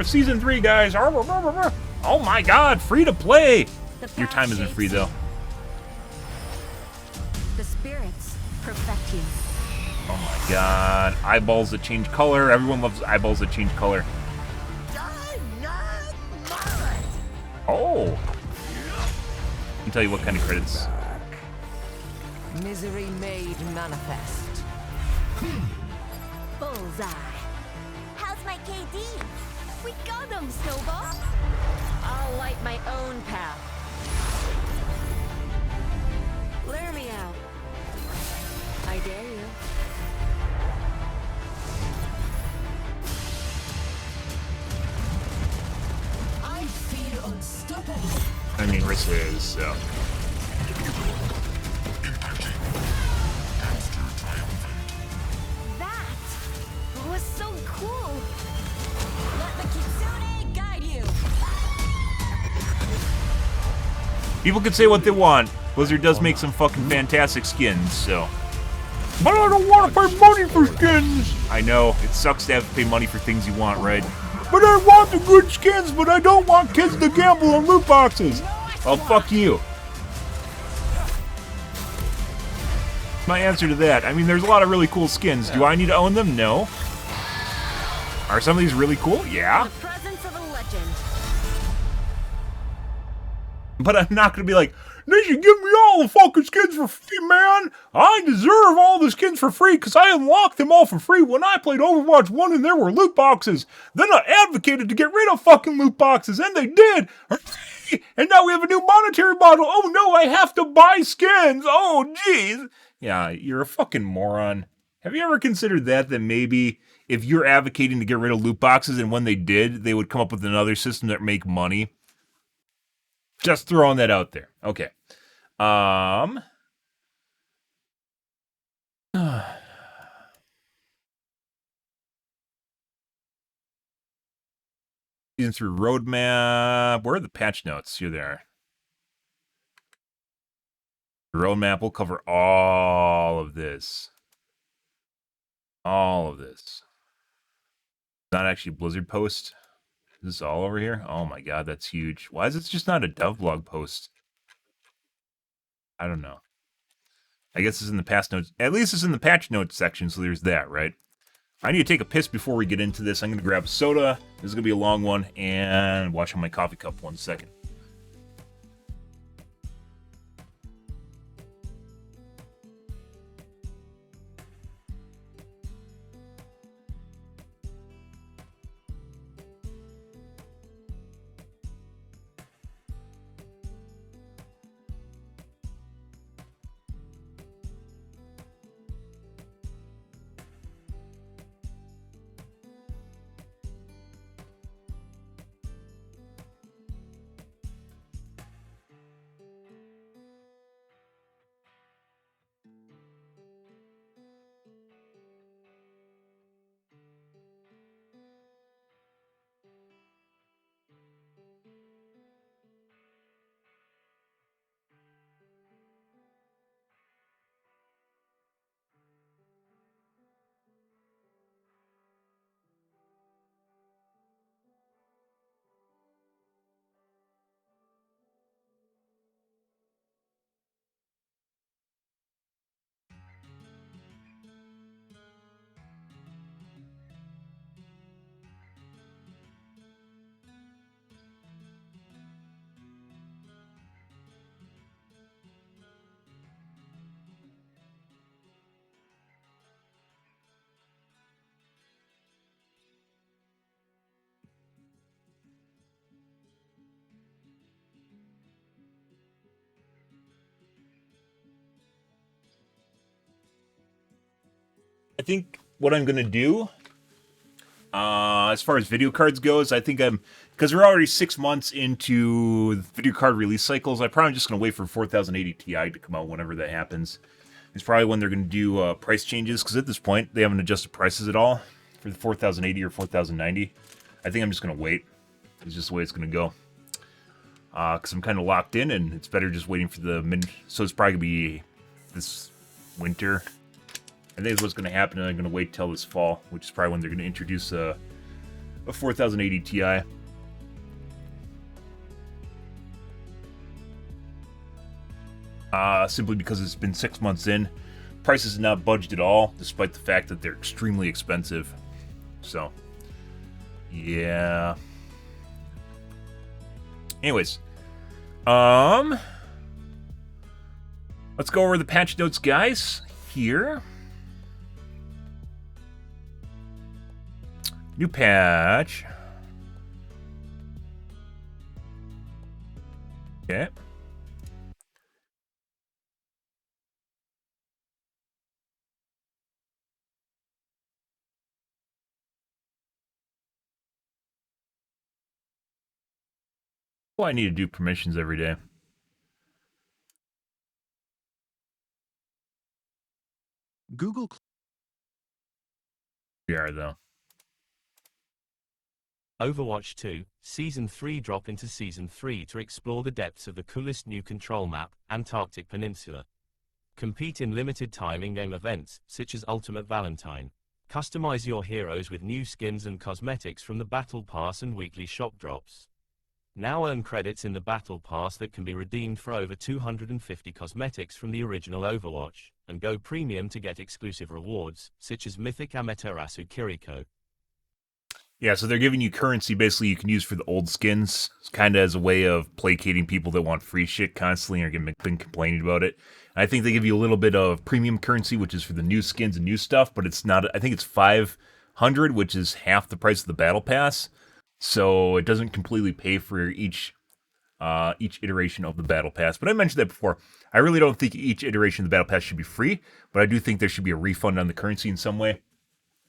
Season 3, guys. Oh my god, free to play. Your time isn't free, though. The spirits perfect you. Oh my god. Eyeballs that change color. Everyone loves eyeballs that change color. Oh. I can tell you what kind of credits. Misery made manifest. Bullseye. How's my KD? We got them, Snowball. I'll light my own path. Lure me out. I dare you. I feel unstoppable. I mean, Rissa is, so. That was so cool. Let the Kitsune guide you. People can say what they want. Blizzard does make some fucking fantastic skins, so. But I don't want to pay money for skins! I know, it sucks to have to pay money for things you want, right? But I want the good skins, but I don't want kids to gamble on loot boxes! Well, fuck you. My answer to that, I mean, there's a lot of really cool skins. Do I need to own them? No. Are some of these really cool? Yeah. The presence of a legend. But I'm not going to be like, they should give me all the fucking skins for free, man. I deserve all the skins for free because I unlocked them all for free when I played Overwatch 1 and there were loot boxes. Then I advocated to get rid of fucking loot boxes, and they did. And now we have a new monetary model. Oh no, I have to buy skins. Oh, jeez. Yeah, you're a fucking moron. Have you ever considered that maybe if you're advocating to get rid of loot boxes and when they did, they would come up with another system that make money? Just throwing that out there. Okay. Season 3 roadmap. Where are the patch notes? Here they are. The roadmap will cover all of this. All of this. Not actually Blizzard post. Is this all over here? Oh my god, that's huge. Why is it just not a dev blog post? I don't know. I guess it's in the patch notes. At least it's in the patch notes section, so there's that, right? I need to take a piss before we get into this. I'm going to grab a soda. This is going to be a long one. And wash on my coffee cup 1 second. I think what I'm going to do, as far as video cards goes, I think because we're already 6 months into video card release cycles, I'm probably just going to wait for 4080 Ti to come out whenever that happens. It's probably when they're going to do price changes, because at this point, they haven't adjusted prices at all for the 4080 or 4090. I think I'm just going to wait. It's just the way it's going to go. Because I'm kind of locked in, and it's better just waiting for the mid... So it's probably going to be this winter. I think that's what's going to happen, and I'm going to wait till this fall, which is probably when they're going to introduce a 4080 Ti. Simply because it's been 6 months in. Prices have not budged at all, despite the fact that they're extremely expensive. So, yeah. Anyways, let's go over the patch notes, guys. Here. New patch. Okay. Well, I need to do permissions every day. Google. We are, though. Overwatch 2, Season 3 drop into Season 3 to explore the depths of the coolest new control map, Antarctic Peninsula. Compete in limited time in-game events, such as Ultimate Valentine. Customize your heroes with new skins and cosmetics from the Battle Pass and weekly shop drops. Now earn credits in the Battle Pass that can be redeemed for over 250 cosmetics from the original Overwatch, and go premium to get exclusive rewards, such as Mythic Amaterasu Kiriko. Yeah, so they're giving you currency basically you can use for the old skins, kind of as a way of placating people that want free shit constantly or been complaining about it. And I think they give you a little bit of premium currency, which is for the new skins and new stuff, but it's not, I think it's 500, which is half the price of the Battle Pass. So it doesn't completely pay for each iteration of the Battle Pass. But I mentioned that before. I really don't think each iteration of the Battle Pass should be free, but I do think there should be a refund on the currency in some way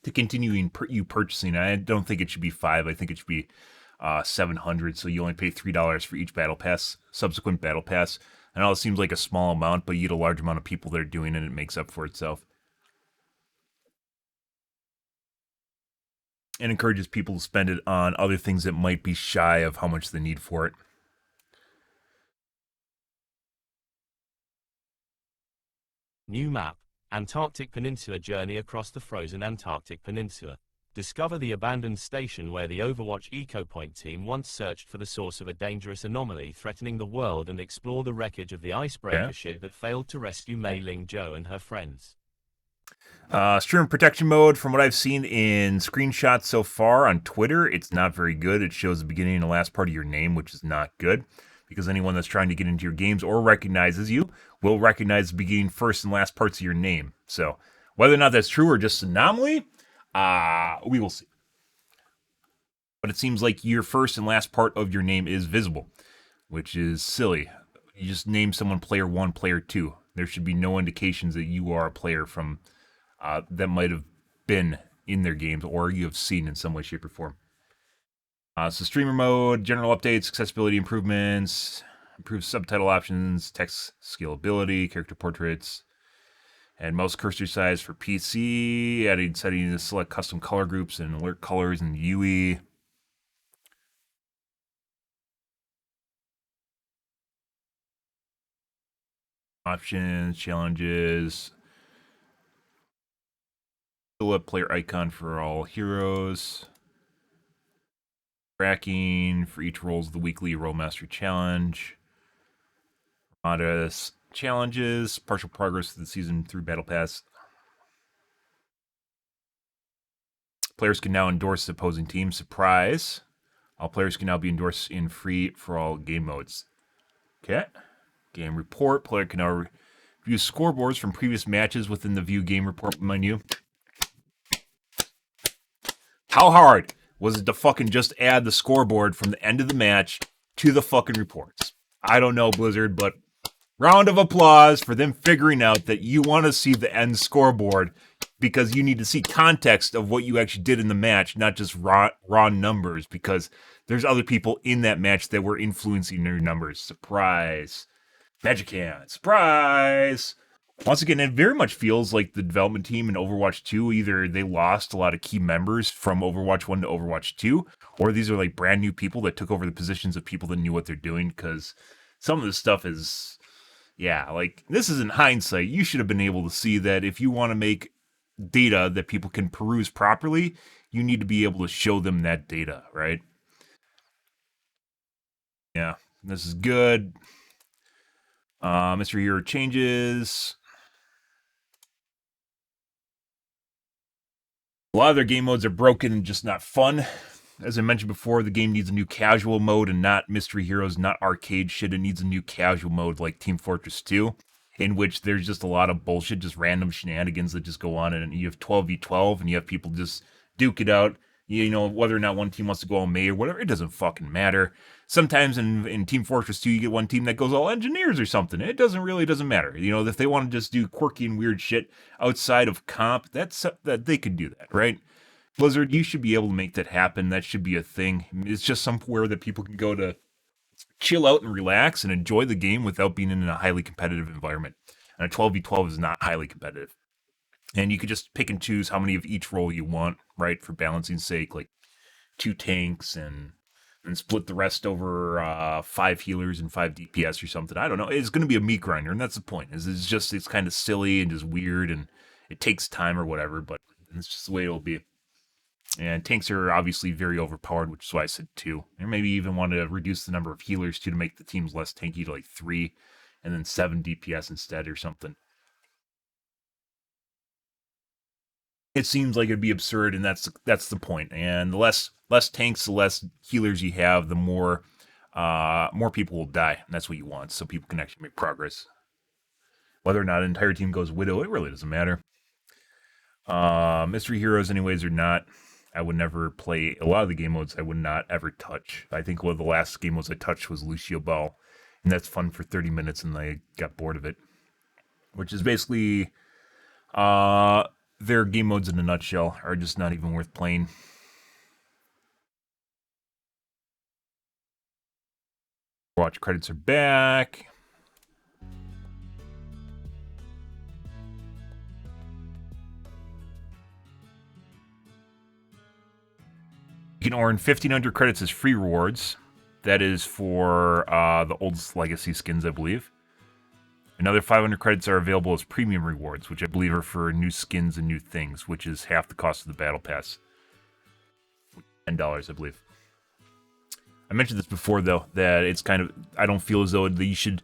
to continue you purchasing. I don't think it should be 5. I think it should be 700. So you only pay $3 for each Battle Pass, subsequent Battle Pass. I know it seems like a small amount, but you get a large amount of people that are doing it, and it makes up for itself. And encourages people to spend it on other things that might be shy of how much they need for it. New map, Antarctic Peninsula journey across the frozen Antarctic Peninsula. Discover the abandoned station where the Overwatch Eco Point team once searched for the source of a dangerous anomaly threatening the world and explore the wreckage of the icebreaker ship that failed to rescue Mei Ling Zhou and her friends. Stream protection mode, from what I've seen in screenshots so far on Twitter, it's not very good. It shows the beginning and the last part of your name, which is not good, because anyone that's trying to get into your games or recognizes you will recognize the beginning, first, and last parts of your name. So whether or not that's true or just an anomaly, we will see. But it seems like your first and last part of your name is visible, which is silly. You just name someone player 1, player 2. There should be no indications that you are a player from that might have been in their games or you have seen in some way, shape, or form. So streamer mode, general updates, accessibility improvements, improved subtitle options, text scalability, character portraits, and mouse cursor size for PC, adding setting to select custom color groups and alert colors in the UE. Options, challenges, silhouette player icon for all heroes. Tracking for each roles of the weekly Role Master Challenge. Modest challenges, partial progress to the Season 3 Battle Pass. Players can now endorse the opposing team. Surprise. All players can now be endorsed in free for all game modes. Okay. Game report. Player can now view scoreboards from previous matches within the view game report menu. How hard was it to fucking just add the scoreboard from the end of the match to the fucking reports? I don't know, Blizzard, but round of applause for them figuring out that you want to see the end scoreboard because you need to see context of what you actually did in the match, not just raw numbers, because there's other people in that match that were influencing your numbers. Surprise. Magic Hand. Surprise. Once again, it very much feels like the development team in Overwatch 2, either they lost a lot of key members from Overwatch 1 to Overwatch 2, or these are like brand new people that took over the positions of people that knew what they're doing, because some of this stuff is, yeah, like, this is in hindsight. You should have been able to see that if you want to make data that people can peruse properly, you need to be able to show them that data, right? Yeah, this is good. Mystery Hero changes. A lot of their game modes are broken and just not fun. As I mentioned before, the game needs a new casual mode and not Mystery Heroes, not arcade shit. It needs a new casual mode like Team Fortress 2, in which there's just a lot of bullshit, just random shenanigans that just go on, and you have 12v12, and you have people just duke it out. You know, whether or not one team wants to go all May or whatever, it doesn't fucking matter. Sometimes in Team Fortress 2, you get one team that goes all engineers or something. It doesn't matter. You know, if they want to just do quirky and weird shit outside of comp, that they could do that, right? Blizzard, you should be able to make that happen. That should be a thing. It's just somewhere that people can go to chill out and relax and enjoy the game without being in a highly competitive environment. And a 12v12 is not highly competitive. And you could just pick and choose how many of each role you want, right? For balancing's sake, like 2 tanks and split the rest over 5 healers and 5 DPS or something. I don't know. It's going to be a meat grinder, and that's the point. It's kind of silly and just weird, and it takes time or whatever, but it's just the way it'll be. And tanks are obviously very overpowered, which is why I said 2. Or maybe even want to reduce the number of healers to make the teams less tanky to like 3, and then 7 DPS instead or something. It seems like it'd be absurd, and that's the point. And the less tanks, the less healers you have, the more people will die, and that's what you want, so people can actually make progress. Whether or not an entire team goes Widow, it really doesn't matter. Mystery Heroes, anyways, or not, I would never play a lot of the game modes. I would not ever touch. I think one of the last game modes I touched was Lucio Ball, and that's fun for 30 minutes, and I got bored of it. Which is basically, their game modes in a nutshell are just not even worth playing. Overwatch credits are back. You can earn 1,500 credits as free rewards. That is for the old Legacy skins, I believe. Another 500 credits are available as premium rewards, which I believe are for new skins and new things, which is half the cost of the Battle Pass. $10, I believe. I mentioned this before, though, that it's kind of... I don't feel as though you should...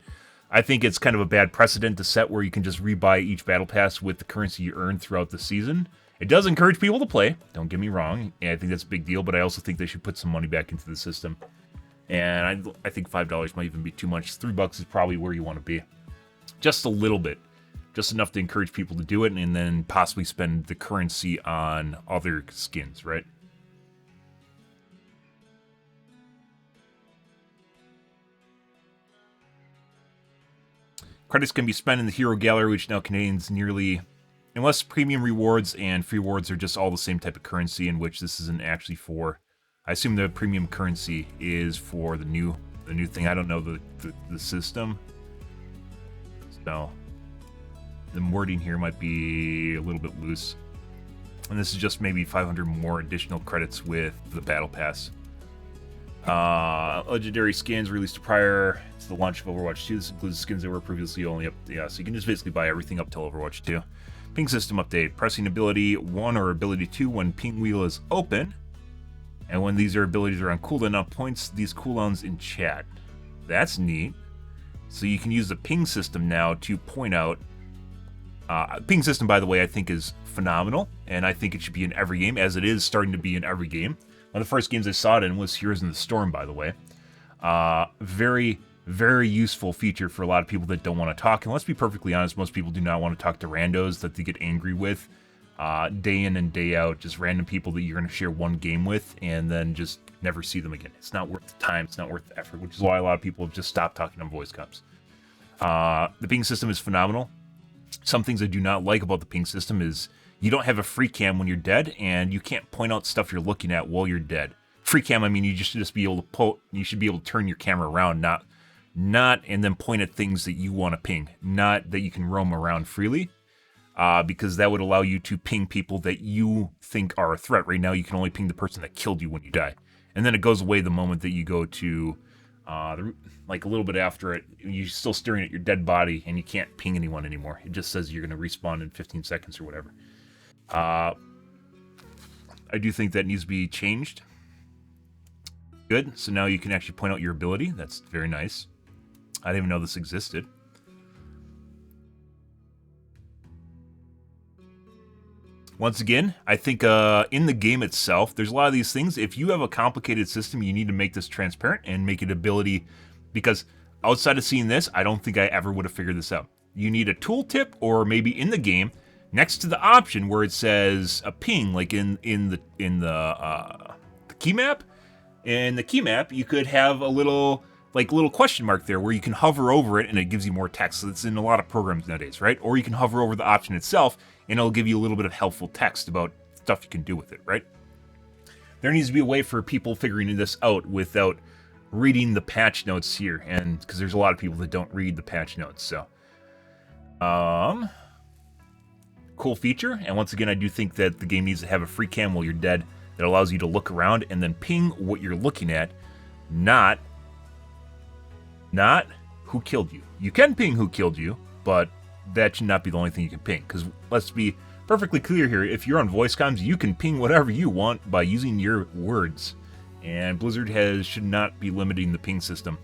I think it's kind of a bad precedent to set where you can just rebuy each Battle Pass with the currency you earn throughout the season. It does encourage people to play, don't get me wrong, and I think that's a big deal, but I also think they should put some money back into the system. And I think $5 might even be too much. $3 is probably where you want to be. Just a little bit. Just enough to encourage people to do it, and then possibly spend the currency on other skins, right? Credits can be spent in the Hero Gallery, which now contains nearly... Unless premium rewards and free rewards are just all the same type of currency, in which this isn't actually for... I assume the premium currency is for the new thing. I don't know the system. So, the wording here might be a little bit loose. And this is just maybe 500 more additional credits with the Battle Pass. Legendary skins released prior to the launch of Overwatch 2. This includes skins that were previously only up... Yeah, so you can just basically buy everything up till Overwatch 2. Ping system update. Pressing ability 1 or ability 2 when ping wheel is open. And when these abilities are on cooldown, now points these cooldowns in chat. That's neat. So you can use the ping system now to point out... ping system, by the way, I think is phenomenal. And I think it should be in every game, as it is starting to be in every game. One of the first games I saw it in was Heroes in the Storm, by the way. Very, very useful feature for a lot of people that don't want to talk. And let's be perfectly honest, most people do not want to talk to randos that they get angry with. Day in and day out, just random people that you're going to share one game with and then just never see them again. It's not worth the time, it's not worth the effort, which is why a lot of people have just stopped talking on voice comms. The ping system is phenomenal. Some things I do not like about the ping system is you don't have a free cam when you're dead, and you can't point out stuff you're looking at while you're dead. Free cam, I mean, you just be able to you should be able to turn your camera around, not and then point at things that you want to ping, not that you can roam around freely. Because that would allow you to ping people that you think are a threat. Right now, you can only ping the person that killed you when you die. And then it goes away the moment that you go to, like a little bit after it, you're still staring at your dead body, and you can't ping anyone anymore. It just says you're going to respawn in 15 seconds or whatever. I I do think that needs to be changed. Good. So now you can actually point out your ability. That's very nice. I didn't even know this existed. Once again, I think in the game itself, there's a lot of these things. If you have a complicated system, you need to make this transparent and make it ability, because outside of seeing this, I don't think I ever would have figured this out. You need a tooltip, or maybe in the game, next to the option where it says a ping, like in the key map. In the key map, you could have a little question mark there where you can hover over it and it gives you more text. So it's in a lot of programs nowadays, right? Or you can hover over the option itself and it'll give you a little bit of helpful text about stuff you can do with it, right? There needs to be a way for people figuring this out without reading the patch notes here, and because there's a lot of people that don't read the patch notes. So, cool feature. And once again, I do think that the game needs to have a free cam while you're dead that allows you to look around and then ping what you're looking at, not who killed you. You can ping who killed you, but that should not be the only thing you can ping. Because let's be perfectly clear here, if you're on voice comms, you can ping whatever you want by using your words. And Blizzard should not be limiting the ping system.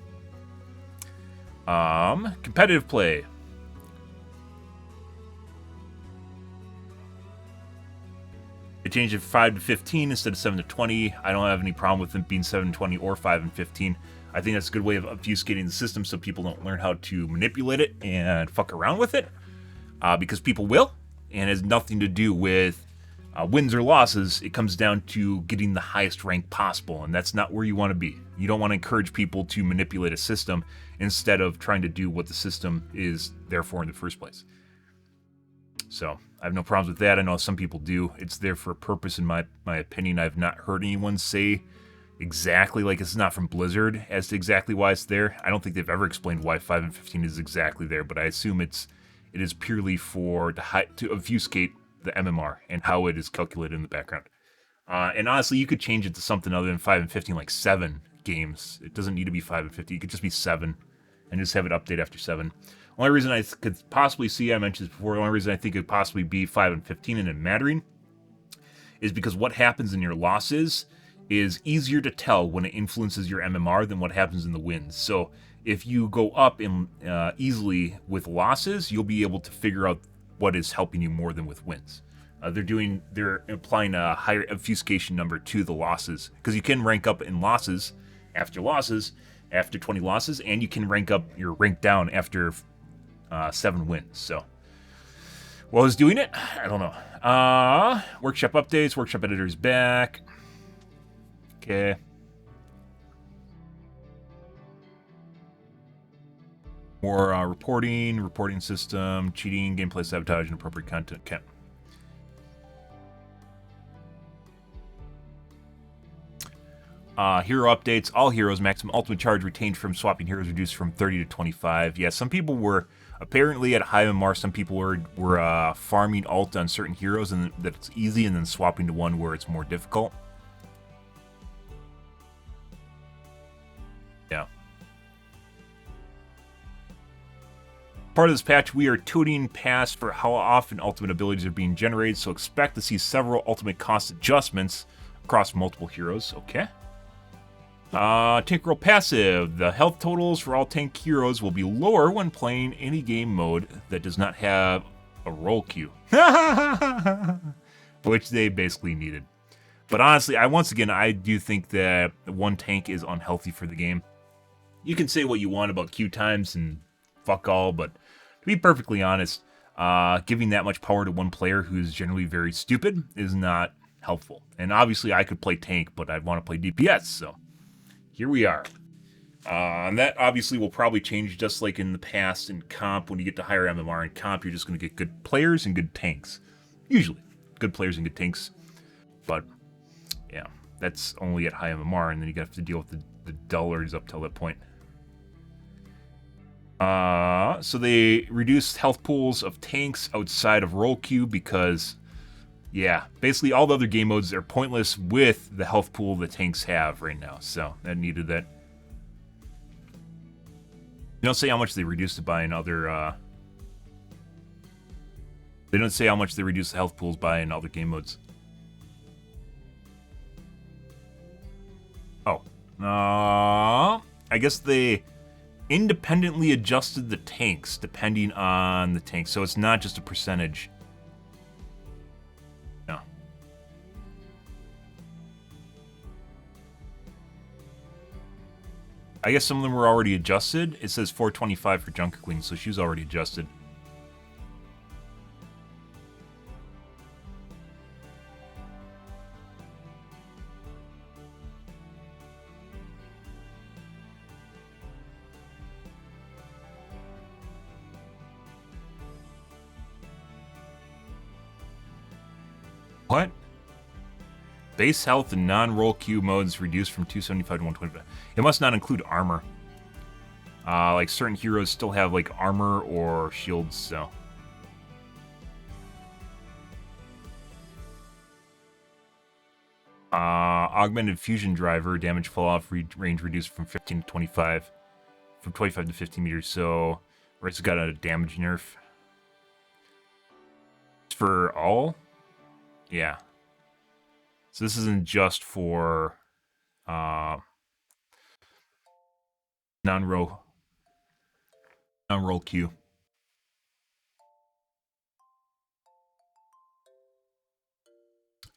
Competitive play. They changed it from 5 to 15 instead of 7 to 20. I don't have any problem with it being 7 to 20 or 5 and 15. I think that's a good way of obfuscating the system so people don't learn how to manipulate it and fuck around with it. Because people will, and it has nothing to do with wins or losses. It comes down to getting the highest rank possible, and that's not where you want to be. You don't want to encourage people to manipulate a system instead of trying to do what the system is there for in the first place. So I have no problems with that. I know some people do. It's there for a purpose, in my opinion. I've not heard anyone say exactly, like, it's not from Blizzard as to exactly why it's there. I don't think they've ever explained why 5 and 15 is exactly there, but I assume it is purely for to obfuscate the MMR and how it is calculated in the background. And honestly, you could change it to something other than 5 and 15, like 7 games. It doesn't need to be 5 and 15. It could just be 7 and just have it update after 7. Only reason I could possibly see, I mentioned this before, the only reason I think it could possibly be 5 and 15 and it mattering is because what happens in your losses is easier to tell when it influences your MMR than what happens in the wins. So if you go up in, easily with losses, you'll be able to figure out what is helping you more than with wins. They're applying a higher obfuscation number to the losses, because you can rank up in losses after 20 losses, and you can rank down after 7 wins. So, well, who's doing it? I don't know. Workshop updates, workshop editors back. Okay. More reporting system, cheating, gameplay sabotage, and appropriate content. Okay. Hero updates. All heroes, maximum ultimate charge retained from swapping heroes reduced from 30 to 25. Yeah, some people were apparently at high MMR. Some people were farming ult on certain heroes, and that it's easy, and then swapping to one where it's more difficult. Yeah. Part of this patch, we are tuning past for how often ultimate abilities are being generated, so expect to see several ultimate cost adjustments across multiple heroes. Okay. Tank Roll passive. The health totals for all tank heroes will be lower when playing any game mode that does not have a roll queue. Which they basically needed. But honestly, I do think that one tank is unhealthy for the game. You can say what you want about queue times and fuck all, but to be perfectly honest, giving that much power to one player who's generally very stupid is not helpful. And obviously I could play tank, but I'd want to play DPS, so here we are. And that obviously will probably change, just like in the past in comp. When you get to higher MMR in comp, you're just going to get good players and good tanks. Usually, good players and good tanks. But, yeah, that's only at high MMR, and then you have to deal with the dullers up till that point. So they reduced health pools of tanks outside of roll queue because, yeah, basically all the other game modes are pointless with the health pool the tanks have right now. So that needed that. They don't say how much they reduced it by in other. They don't say how much they reduced the health pools by in other game modes. Oh. I guess they independently adjusted the tanks depending on the tank, so it's not just a percentage. No. I guess some of them were already adjusted. It says 425 for Junker Queen, so she was already adjusted. What? Base health and non-roll Q modes reduced from 275 to 125. It must not include armor. Like certain heroes still have like armor or shields, so. Augmented fusion driver, damage fall off range reduced from 15 to 25. From 25 to 15 meters, so Rice got a damage nerf. It's for all? Yeah. So this isn't just for non-roll Q.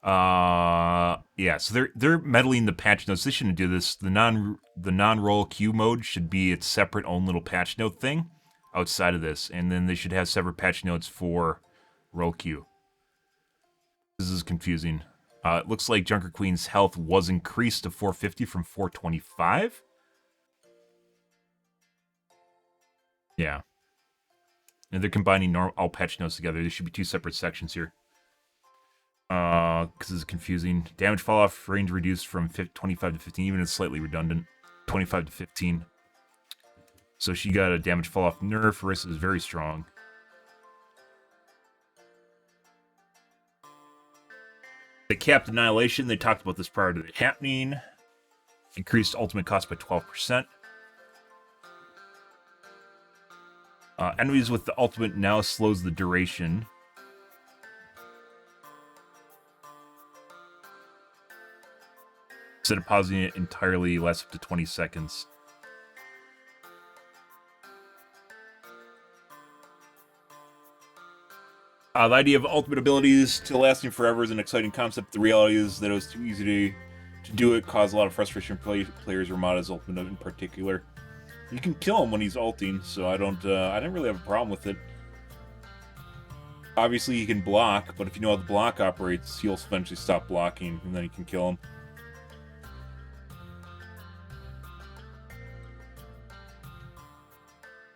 Yeah, so they're meddling the patch notes. They shouldn't do this. The non-roll Q mode should be its separate own little patch note thing outside of this, and then they should have separate patch notes for roll Q. This is confusing. It looks like Junker Queen's health was increased to 450 from 425. Yeah. And they're combining all patch notes together. There should be two separate sections here. Because this is confusing. Damage fall off range reduced from 25 to 15. Even it's slightly redundant. 25 to 15. So she got a damage fall off nerf. Marissa is very strong. The capped annihilation, they talked about this prior to it happening. Increased ultimate cost by 12%. Enemies with the ultimate now slows the duration. Instead of pausing it entirely, lasts up to 20 seconds. The idea of ultimate abilities to lasting forever is an exciting concept. The reality is that it was too easy to do it, caused a lot of frustration for players, Ramada's ultimate in particular. You can kill him when he's ulting, so I didn't really have a problem with it. Obviously, he can block, but if you know how the block operates, he'll eventually stop blocking, and then you can kill him.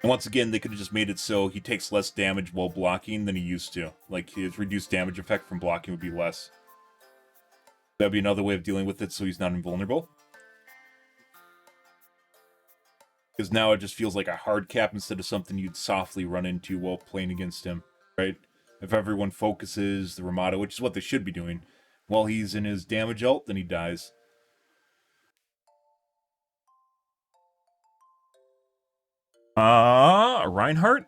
And once again, they could have just made it so he takes less damage while blocking than he used to. Like, his reduced damage effect from blocking would be less. That'd be another way of dealing with it so he's not invulnerable. Because now it just feels like a hard cap instead of something you'd softly run into while playing against him, right? If everyone focuses the Ramada, which is what they should be doing, while he's in his damage ult, then he dies. Reinhardt.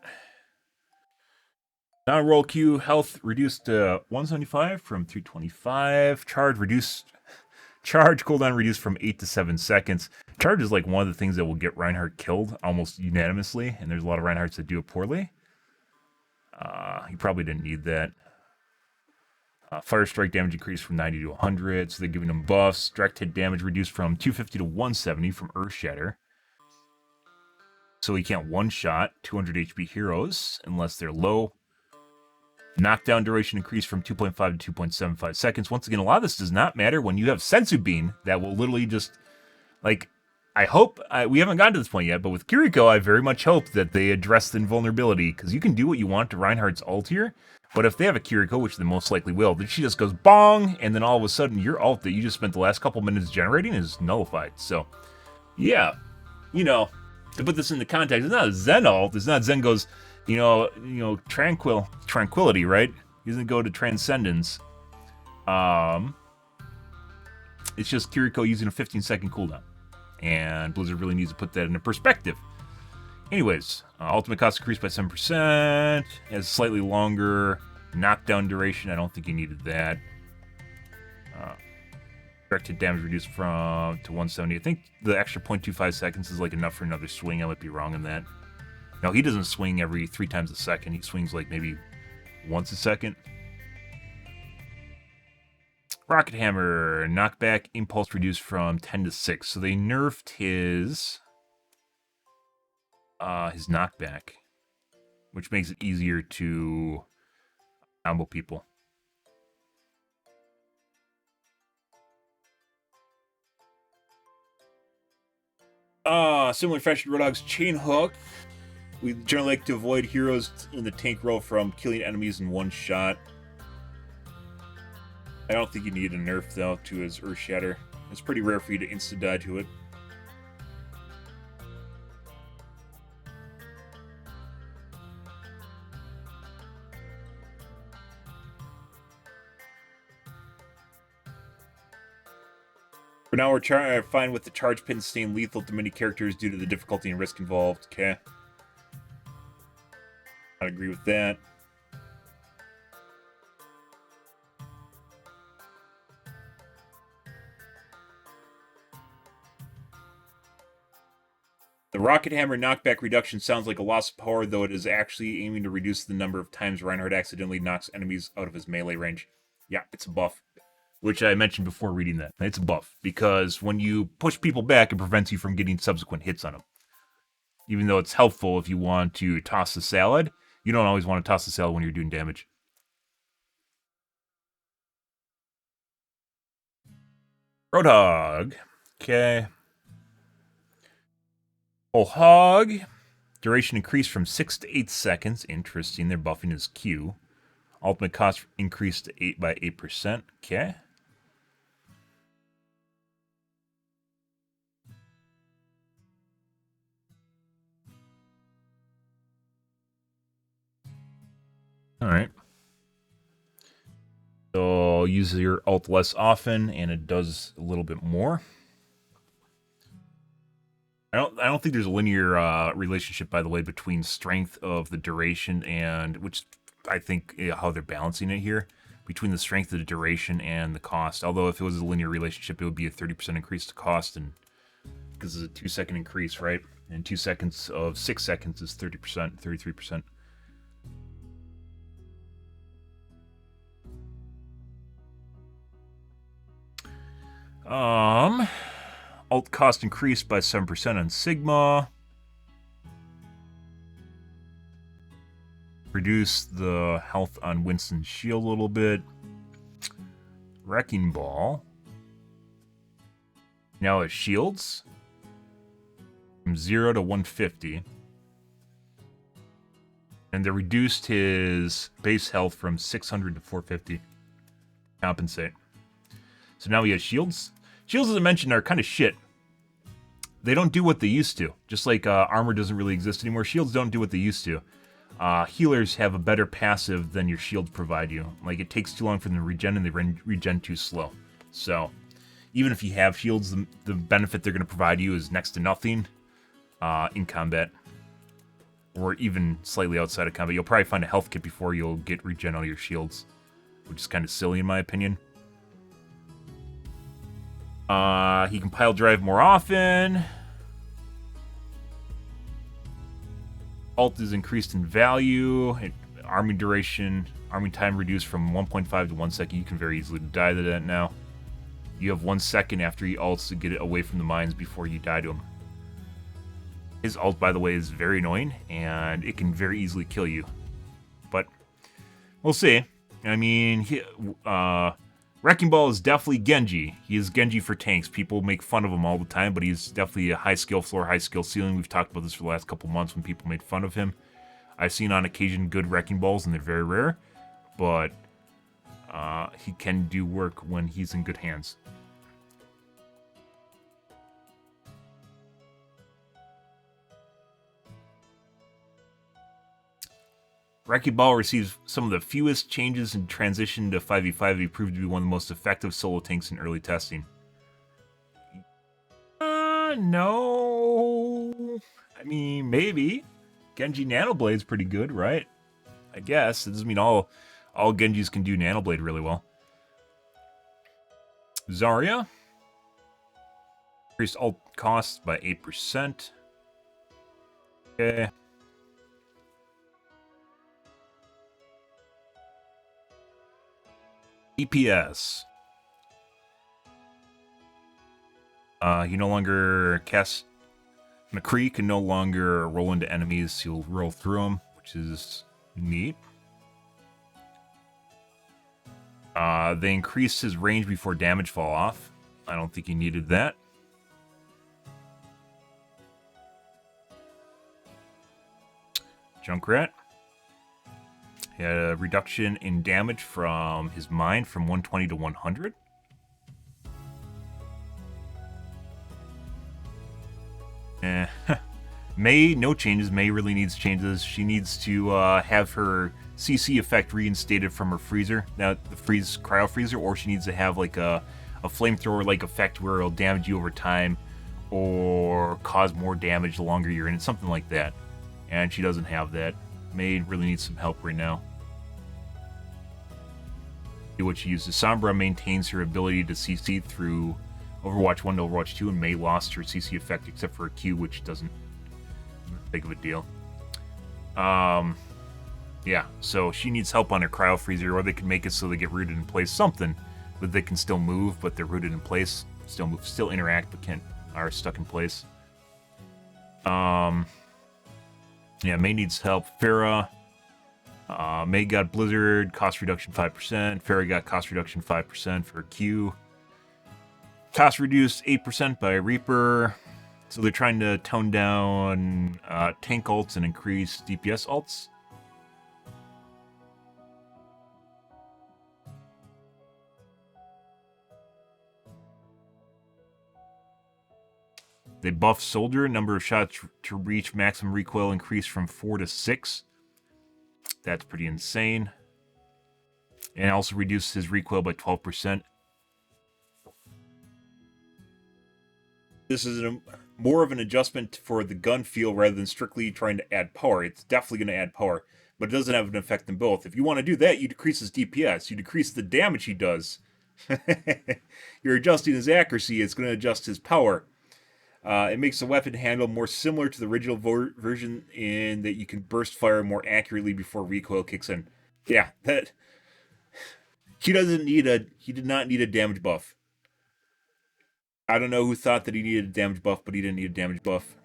Non-roll Q health reduced to 175 from 325. Charge cooldown reduced from 8 to 7 seconds. Charge is like one of the things that will get Reinhardt killed almost unanimously, and there's a lot of Reinhardts that do it poorly. He probably didn't need that. Fire strike damage increased from 90 to 100, so they're giving him buffs. Direct hit damage reduced from 250 to 170 from Earth Shatter. So he can't one-shot 200 HP heroes unless they're low. Knockdown duration increased from 2.5 to 2.75 seconds. Once again, a lot of this does not matter when you have Senso Bean that will literally just, like, I hope, we haven't gotten to this point yet, but with Kiriko, I very much hope that they address the invulnerability, because you can do what you want to Reinhardt's ult here, but if they have a Kiriko, which they most likely will, then she just goes bong, and then all of a sudden your ult that you just spent the last couple minutes generating is nullified. So, yeah, you know, to put this into context, it's not a Zen ult. It's not Zen goes, tranquility, right? He doesn't go to transcendence. It's just Kiriko using a 15-second cooldown. And Blizzard really needs to put that into perspective. Anyways, ultimate cost increased by 7%. Has slightly longer knockdown duration. I don't think he needed that. Direct hit damage reduced from to 170. I think the extra 0.25 seconds is like enough for another swing. I might be wrong in that. No, he doesn't swing every 3 times a second. He swings like maybe once a second. Rocket Hammer, knockback, impulse reduced from 10 to 6. So they nerfed his knockback, which makes it easier to combo people. Similar fashion to Roadhog's Chain Hook. We generally like to avoid heroes in the tank row from killing enemies in one shot. I don't think you need a nerf, though, to his Earth Shatter. It's pretty rare for you to insta-die to it. For now, we're fine with the charge pin staying lethal to many characters due to the difficulty and risk involved. Okay. I agree with that. The Rocket Hammer knockback reduction sounds like a loss of power, though it is actually aiming to reduce the number of times Reinhardt accidentally knocks enemies out of his melee range. Yeah, it's a buff. Which I mentioned before reading that. It's a buff, because when you push people back, it prevents you from getting subsequent hits on them. Even though it's helpful if you want to toss the salad, you don't always want to toss the salad when you're doing damage. Roadhog. Okay. Oh, Hog. Duration increased from 6 to 8 seconds. Interesting. They're buffing his Q. Ultimate cost increased to 8 by 8%. Okay. Alright. So use your ult less often, and it does a little bit more. I don't think there's a linear relationship, by the way, between strength of the duration and, which I think how they're balancing it here, between the strength of the duration and the cost. Although if it was a linear relationship, it would be a 30% increase to cost, and because it's a 2-second increase, right? And 2 seconds of 6 seconds is 30%, 33%. Alt cost increased by 7% on Sigma. Reduce the health on Winston's shield a little bit. Wrecking Ball. Now it shields from 0 to 150. And they reduced his base health from 600 to 450. Compensate. So now he has shields. Shields, as I mentioned, are kind of shit. They don't do what they used to. Just like armor doesn't really exist anymore, shields don't do what they used to. Healers have a better passive than your shields provide you. Like, it takes too long for them to regen, and they regen too slow. So, even if you have shields, the benefit they're going to provide you is next to nothing in combat. Or even slightly outside of combat. You'll probably find a health kit before you'll get regen out of your shields. Which is kind of silly in my opinion. He can pile drive more often. Ult is increased in value. Arming duration, arming time reduced from 1.5 to 1 second. You can very easily die to that now. You have 1 second after he ults to get it away from the mines before you die to him. His ult, by the way, is very annoying, and it can very easily kill you. But we'll see. I mean, Wrecking Ball is definitely Genji. He is Genji for tanks. People make fun of him all the time, but he's definitely a high skill floor, high skill ceiling. We've talked about this for the last couple months when people made fun of him. I've seen on occasion good Wrecking Balls, and they're very rare, but he can do work when he's in good hands. Wrecking Ball receives some of the fewest changes in transition to 5v5. He proved to be one of the most effective solo tanks in early testing. No. I mean, maybe. Genji Nanoblade's pretty good, right? I guess. It doesn't mean all Genjis can do Nanoblade really well. Zarya. Increased ult costs by 8%. Okay. DPS. You no longer cast... McCree can no longer roll into enemies. He'll roll through them, which is neat. They increased his range before damage fall off. I don't think he needed that. Junkrat. He had a reduction in damage from his mind from 120 to 100. May, no changes. May really needs changes. She needs to have her CC effect reinstated from her freezer. Now, the cryo freezer, or she needs to have like a flamethrower-like effect where it'll damage you over time or cause more damage the longer you're in it, something like that. And she doesn't have that. May really needs some help right now. See what she uses. Sombra maintains her ability to CC through Overwatch 1 to Overwatch 2, and May lost her CC effect except for a Q, which doesn't big of a deal. Yeah, so she needs help on her cryo freezer, or they can make it so they get rooted in place. Something, but they can still move, but they're rooted in place. Still move, still interact, but are stuck in place. Yeah, May needs help. Pharah. May got Blizzard, cost reduction 5%. Pharah got cost reduction 5% for Q. Cost reduced 8% by Reaper. So they're trying to tone down tank ults and increase DPS ults. They buff Soldier. Number of shots to reach maximum recoil increased from 4 to 6. That's pretty insane. And also reduced his recoil by 12%. This is more of an adjustment for the gun feel rather than strictly trying to add power. It's definitely going to add power, but it doesn't have an effect in both. If you want to do that, you decrease his DPS. You decrease the damage he does. You're adjusting his accuracy. It's going to adjust his power. It makes the weapon handle more similar to the original version in that you can burst fire more accurately before recoil kicks in. Yeah, that he did not need a damage buff. I don't know who thought that he needed a damage buff, but he didn't need a damage buff.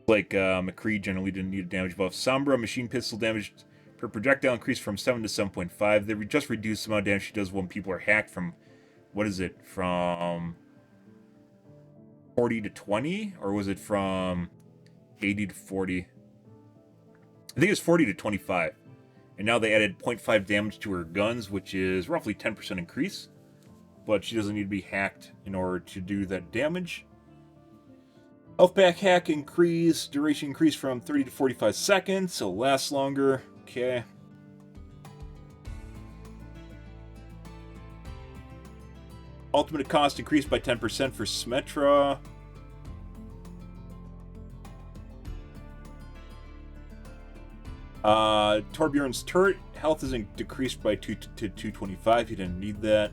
Like McCree generally didn't need a damage buff. Sombra machine pistol damage per projectile increased from 7 to 7.5. They just reduced the amount of damage she does when people are hacked from, what is it, from 40 to 20? Or was it from 80 to 40? I think it was 40 to 25. And now they added 0.5 damage to her guns, which is roughly 10% increase. But she doesn't need to be hacked in order to do that damage. Health pack hack increase, duration increase from 30 to 45 seconds, so lasts longer. Okay. Ultimate cost increased by 10% for Symmetra. Torbjorn's turret health is decreased by 2 to 225. He didn't need that.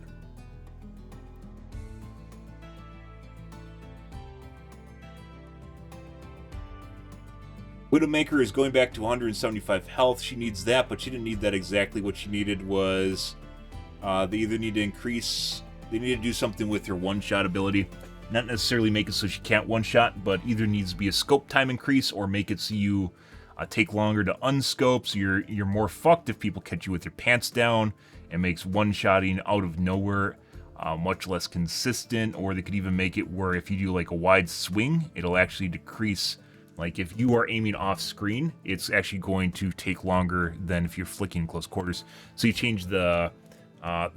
Widowmaker is going back to 175 health. She needs that, but she didn't need that exactly. What she needed was they either need to increase, they need to do something with her one-shot ability. Not necessarily make it so she can't one-shot, but either needs to be a scope time increase or make it so you take longer to unscope, so you're more fucked if people catch you with your pants down. It makes one-shotting out of nowhere much less consistent, or they could even make it where if you do like a wide swing, it'll actually decrease. Like, if you are aiming off screen, it's actually going to take longer than if you're flicking in close quarters. So you change the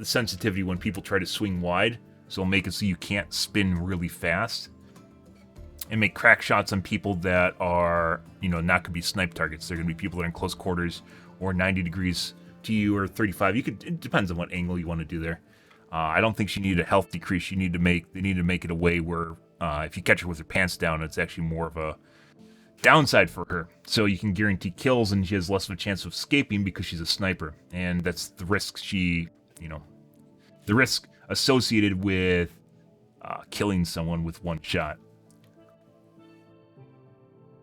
sensitivity when people try to swing wide, so it'll make it so you can't spin really fast. And make crack shots on people that are, not going to be snipe targets. They're going to be people that are in close quarters or 90 degrees to you or 35. It depends on what angle you want to do there. I don't think she needed a health decrease. They need to make it a way where if you catch her with her pants down, it's actually more of a downside for her, so you can guarantee kills and she has less of a chance of escaping because she's a sniper, and that's the risk the risk associated with killing someone with one shot.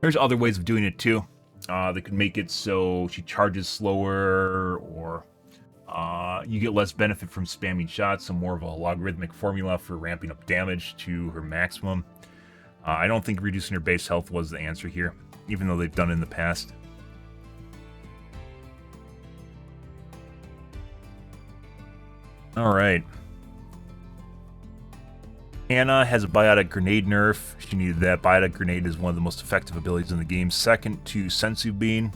There's other ways of doing it too. They could make it so she charges slower, or you get less benefit from spamming shots, so more of a logarithmic formula for ramping up damage to her maximum. I don't think reducing her base health was the answer here, even though they've done it in the past. Alright. Anna has a biotic grenade nerf. She needed that. Biotic grenade is one of the most effective abilities in the game, second to Senso Bean.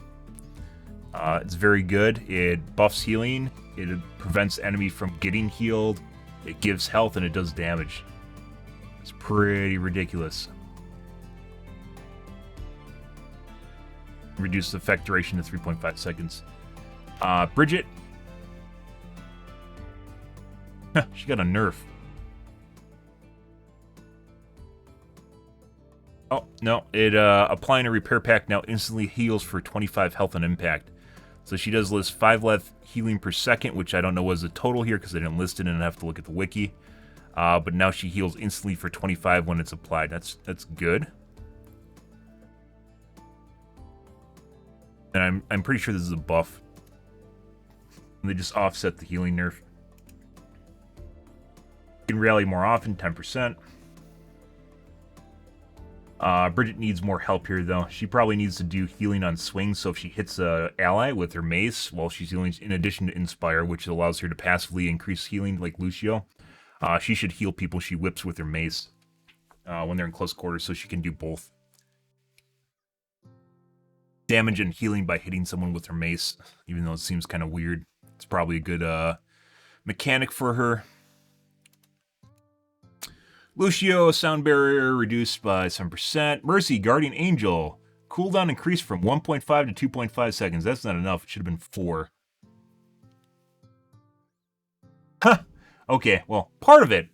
It's very good. It buffs healing. It prevents enemy from getting healed. It gives health, and it does damage. It's pretty ridiculous. Reduce the effect duration to 3.5 seconds. Bridget. She got a nerf. Oh, no. Applying a repair pack now instantly heals for 25 health on impact. So she does list 5 less healing per second, which I don't know was the total here because I didn't list it and I have to look at the wiki. But now she heals instantly for 25 when it's applied. That's good. And I'm pretty sure this is a buff. And they just offset the healing nerf. You can rally more often, 10%. Bridget needs more help here, though. She probably needs to do healing on swing, so if she hits an ally with her mace while she's healing, in addition to Inspire, which allows her to passively increase healing like Lucio, she should heal people she whips with her mace when they're in close quarters, so she can do both. Damage and healing by hitting someone with her mace, even though it seems kind of weird. It's probably a good mechanic for her. Lucio, sound barrier reduced by 7%. Mercy, Guardian Angel. Cooldown increased from 1.5 to 2.5 seconds. That's not enough. It should have been 4. Huh. Okay, well, part of it.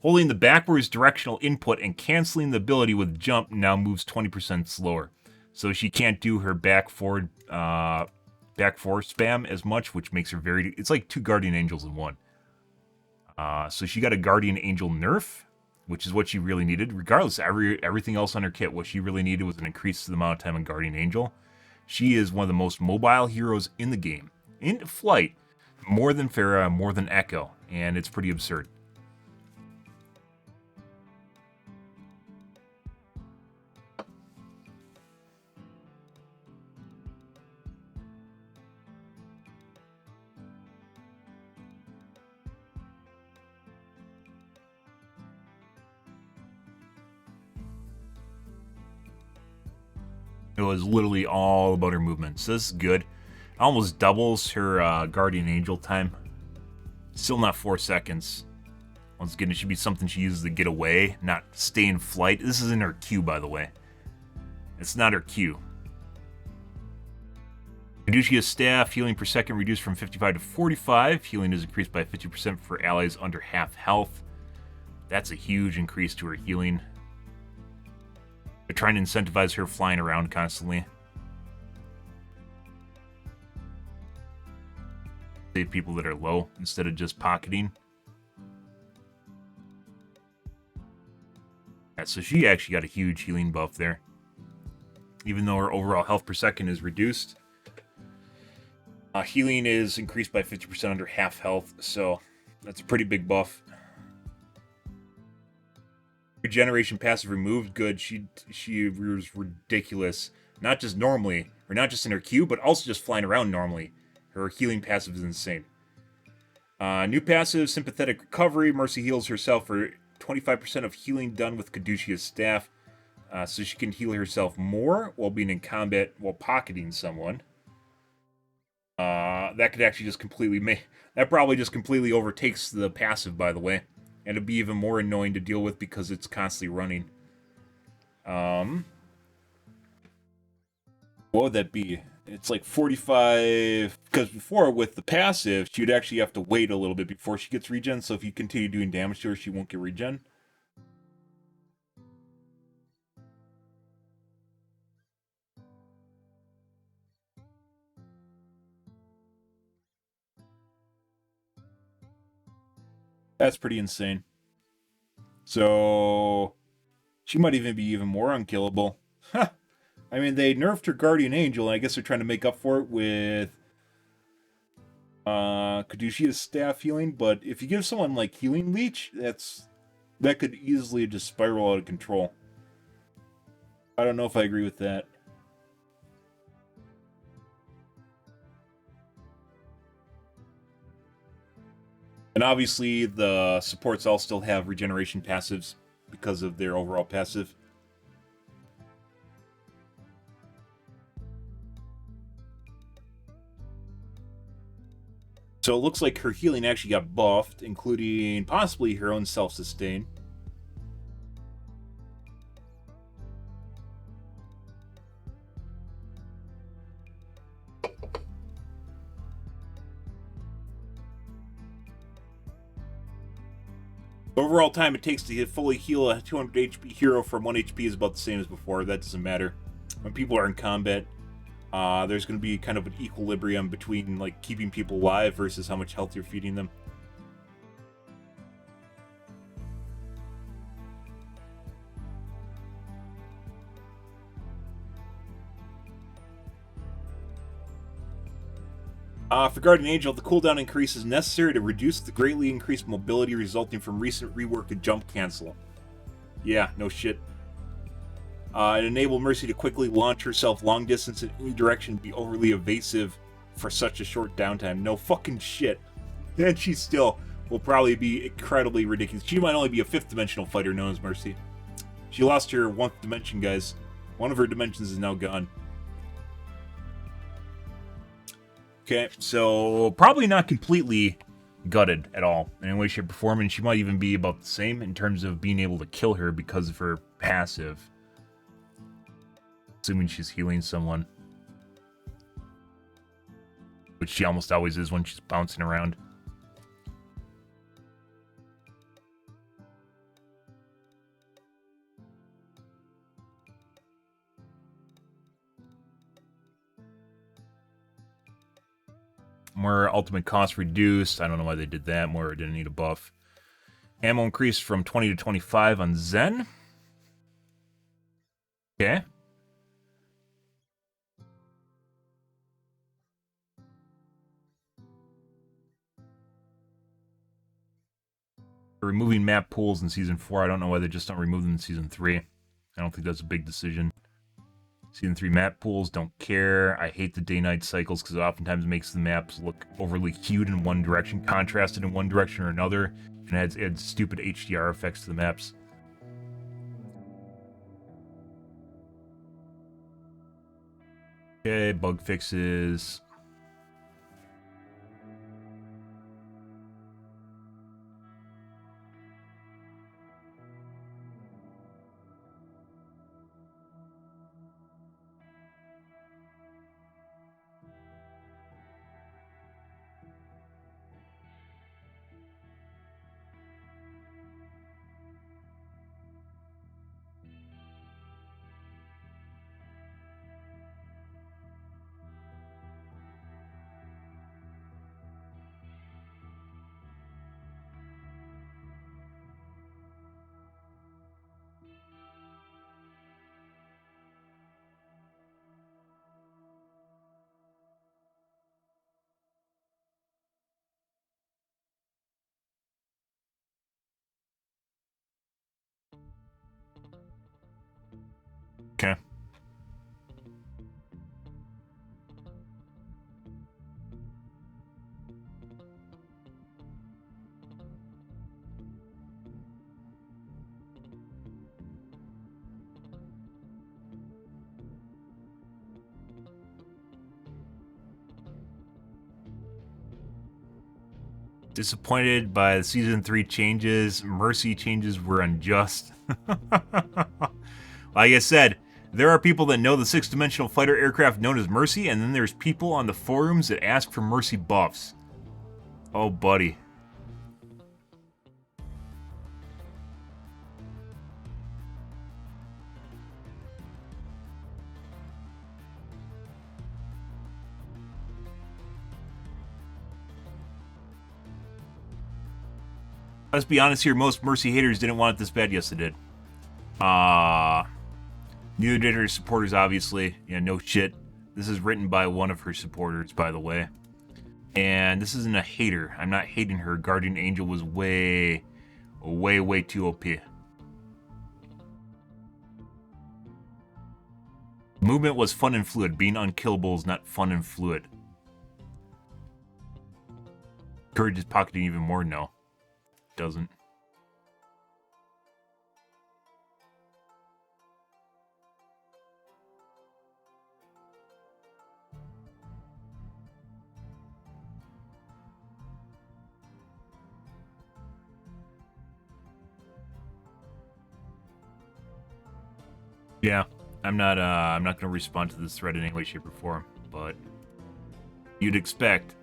Holding the backwards directional input and canceling the ability with jump now moves 20% slower. So she can't do her back forward spam as much, which makes her very... It's like 2 Guardian Angels in one. So she got a Guardian Angel nerf, which is what she really needed. Regardless, everything else on her kit, what she really needed was an increase to the amount of time on Guardian Angel. She is one of the most mobile heroes in the game. In flight, more than Pharah, more than Echo, and it's pretty absurd. It was literally all about her movement. So this is good. Almost doubles her Guardian Angel time. Still not 4 seconds. Once again, it should be something she uses to get away, not stay in flight. This isn't her Q, by the way. It's not her Q. Caduceus Staff, healing per second reduced from 55 to 45. Healing is increased by 50% for allies under half health. That's a huge increase to her healing. They're trying to incentivize her flying around constantly. Save people that are low instead of just pocketing. Yeah, so she actually got a huge healing buff there. Even though her overall health per second is reduced. Healing is increased by 50% under half health, so that's a pretty big buff. Regeneration passive removed, good. She was ridiculous. Not just normally, or not just in her Q, but also just flying around normally. Her healing passive is insane. New passive, Sympathetic Recovery. Mercy heals herself for 25% of healing done with Caduceus Staff. So she can heal herself more while being in combat while pocketing someone. That could actually just completely that probably just completely overtakes the passive, by the way. And it'd be even more annoying to deal with because it's constantly running. What would that be? It's like 45... Because before, with the passive, she'd actually have to wait a little bit before she gets regen. So if you continue doing damage to her, she won't get regen. That's pretty insane. So she might even be even more unkillable. I mean, they nerfed her Guardian Angel, and I guess they're trying to make up for it with Kadushi's staff healing, but if you give someone like Healing Leech, that could easily just spiral out of control. I don't know if I agree with that. And obviously, the supports all still have regeneration passives because of their overall passive. So it looks like her healing actually got buffed, including possibly her own self-sustain. Overall time it takes to fully heal a 200 HP hero from 1 HP is about the same as before. That doesn't matter. When people are in combat, there's going to be kind of an equilibrium between like keeping people alive versus how much health you're feeding them. For Guardian Angel, the cooldown increase is necessary to reduce the greatly increased mobility resulting from recent rework of jump cancel. Yeah, no shit. It enabled Mercy to quickly launch herself long distance in any direction and be overly evasive for such a short downtime. No fucking shit. And she still will probably be incredibly ridiculous. She might only be a 5th dimensional fighter known as Mercy. She lost her 1st dimension, guys. One of her dimensions is now gone. Okay, so probably not completely gutted at all in any way, shape, or form, and she might even be about the same in terms of being able to kill her because of her passive. Assuming she's healing someone. Which she almost always is when she's bouncing around. More ultimate cost reduced. I don't know why they did that. More didn't need a buff. Ammo increased from 20 to 25 on Zen. Okay. Removing map pools in Season 4. I don't know why they just don't remove them in Season 3. I don't think that's a big decision. Season 3 map pools, don't care. I hate the day-night cycles because it oftentimes makes the maps look overly hued in one direction, contrasted in one direction or another, and adds stupid HDR effects to the maps. Okay, bug fixes. Okay. Disappointed by the Season 3 changes. Mercy changes were unjust. Like I said, there are people that know the 6-dimensional fighter aircraft known as Mercy, and then there's people on the forums that ask for Mercy buffs. Oh, buddy. Let's be honest here, most Mercy haters didn't want it this bad. Yes, they did. Neither did her supporters, obviously. Yeah, no shit. This is written by one of her supporters, by the way. And this isn't a hater. I'm not hating her. Guardian Angel was way too OP. Movement was fun and fluid. Being unkillable is not fun and fluid. Courage is pocketing even more? No. Doesn't. Yeah, I'm not gonna respond to this thread in any way, shape, or form, but you'd expect.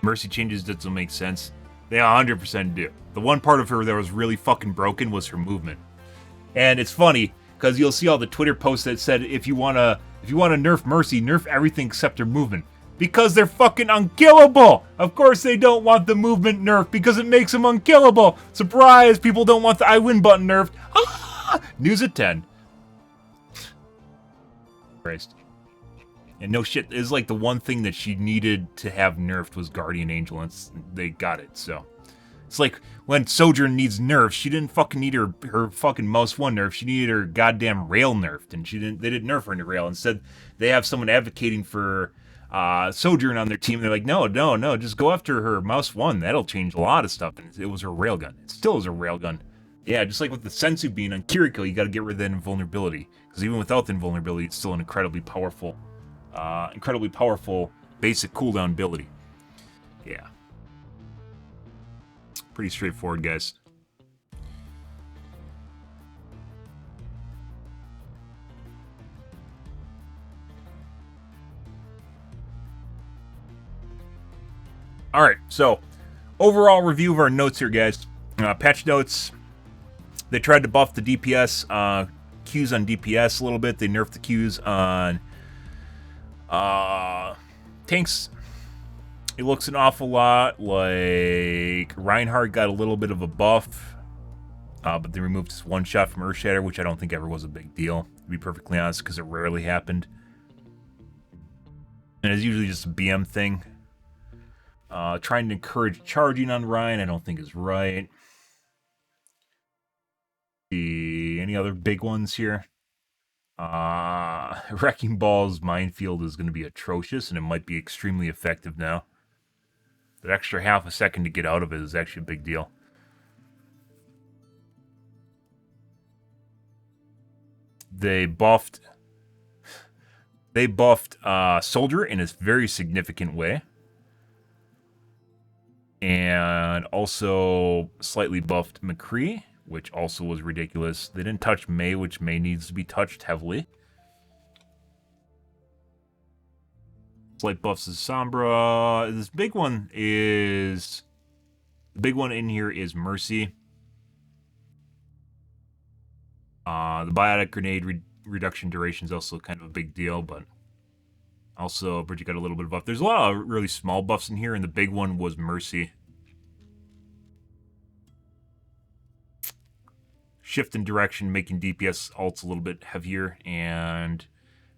Mercy changes that don't make sense. They 100% do. The one part of her that was really fucking broken was her movement. And it's funny, because you'll see all the Twitter posts that said if you wanna nerf Mercy, nerf everything except her movement. Because they're fucking unkillable! Of course they don't want the movement nerfed because it makes them unkillable! Surprise! People don't want the I win button nerfed. Ah! News at 10. Christ. And no shit, is like the one thing that she needed to have nerfed was Guardian Angel, and they got it, so. It's like when Sojourn needs nerfs, she didn't fucking need her fucking Mouse 1 nerf, she needed her goddamn rail nerfed, and they didn't nerf her into rail. Instead, they have someone advocating for Sojourn on their team. They're like, no, just go after her Mouse 1. That'll change a lot of stuff. And it was her railgun. It still is a railgun. Yeah, just like with the Senso Bean on Kiriko, you gotta get rid of that invulnerability. Because even without the invulnerability, it's still an incredibly powerful basic cooldown ability. Yeah. Pretty straightforward, guys. Alright, so overall review of our notes here, guys. Patch notes. They tried to buff the DPS, Qs on DPS a little bit. They nerfed the Qs on tanks. It looks an awful lot like Reinhardt got a little bit of a buff, but they removed his one shot from Earthshatter, which I don't think ever was a big deal, to be perfectly honest, because it rarely happened. And it's usually just a BM thing. Trying to encourage charging on Ryan, I don't think is right. Any other big ones here? Wrecking Ball's minefield is going to be atrocious, and it might be extremely effective now. That extra half a second to get out of it is actually a big deal. They buffed Soldier in a very significant way. And also slightly buffed McCree, which also was ridiculous. They didn't touch May, which May needs to be touched heavily. Slight buffs is Sombra. This big one is... The big one in here is Mercy. The biotic grenade reduction duration is also kind of a big deal, but also Bridget got a little bit of buff. There's a lot of really small buffs in here, and the big one was Mercy. Shift in direction, making DPS ults a little bit heavier, and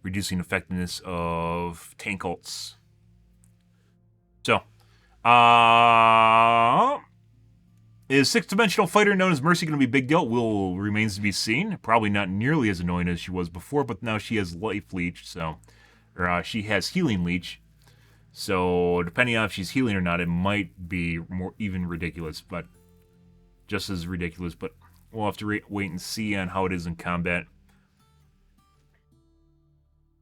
reducing effectiveness of tank ults. So, is six-dimensional fighter known as Mercy going to be a big deal? Remains to be seen. Probably not nearly as annoying as she was before, but now she has life leech, so... Or she has healing leech. So, depending on if she's healing or not, it might be more even ridiculous, but... Just as ridiculous, but we'll have to wait and see on how it is in combat.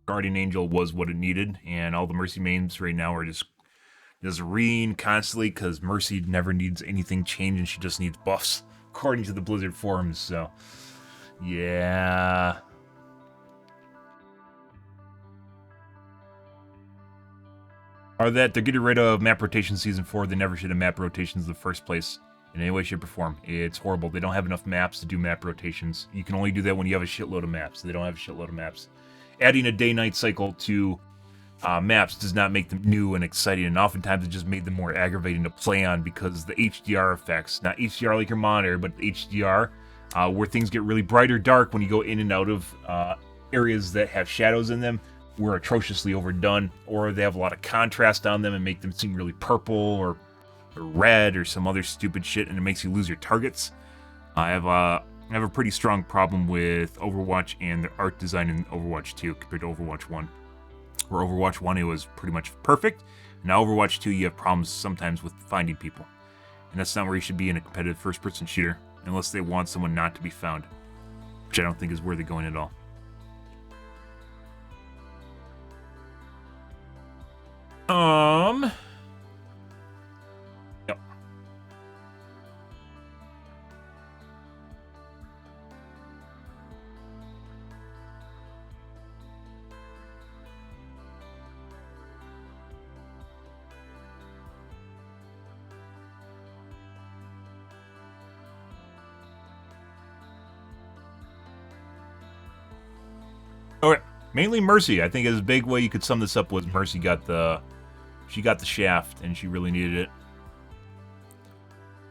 Guardian Angel was what it needed, and all the Mercy mains right now are just reeing constantly, because Mercy never needs anything changing, she just needs buffs, according to the Blizzard forums, so... Yeah... Are that they're getting rid of map rotation season 4, they never should have map rotations in the first place, in any way, shape, or form. It's horrible. They don't have enough maps to do map rotations. You can only do that when you have a shitload of maps. They don't have a shitload of maps. Adding a day-night cycle to maps does not make them new and exciting, and oftentimes it just made them more aggravating to play on because the HDR effects, not HDR like your monitor, but HDR, where things get really bright or dark when you go in and out of areas that have shadows in them, were atrociously overdone, or they have a lot of contrast on them and make them seem really purple or red or some other stupid shit, and it makes you lose your targets. I have a pretty strong problem with Overwatch and the art design in Overwatch 2 compared to Overwatch 1. Where Overwatch 1 it was pretty much perfect. Now Overwatch 2 you have problems sometimes with finding people. And that's not where you should be in a competitive first-person shooter, unless they want someone not to be found. Which I don't think is where they're going at all. Yep. Okay, mainly Mercy. I think a big way you could sum this up was Mercy got the shaft and she really needed it.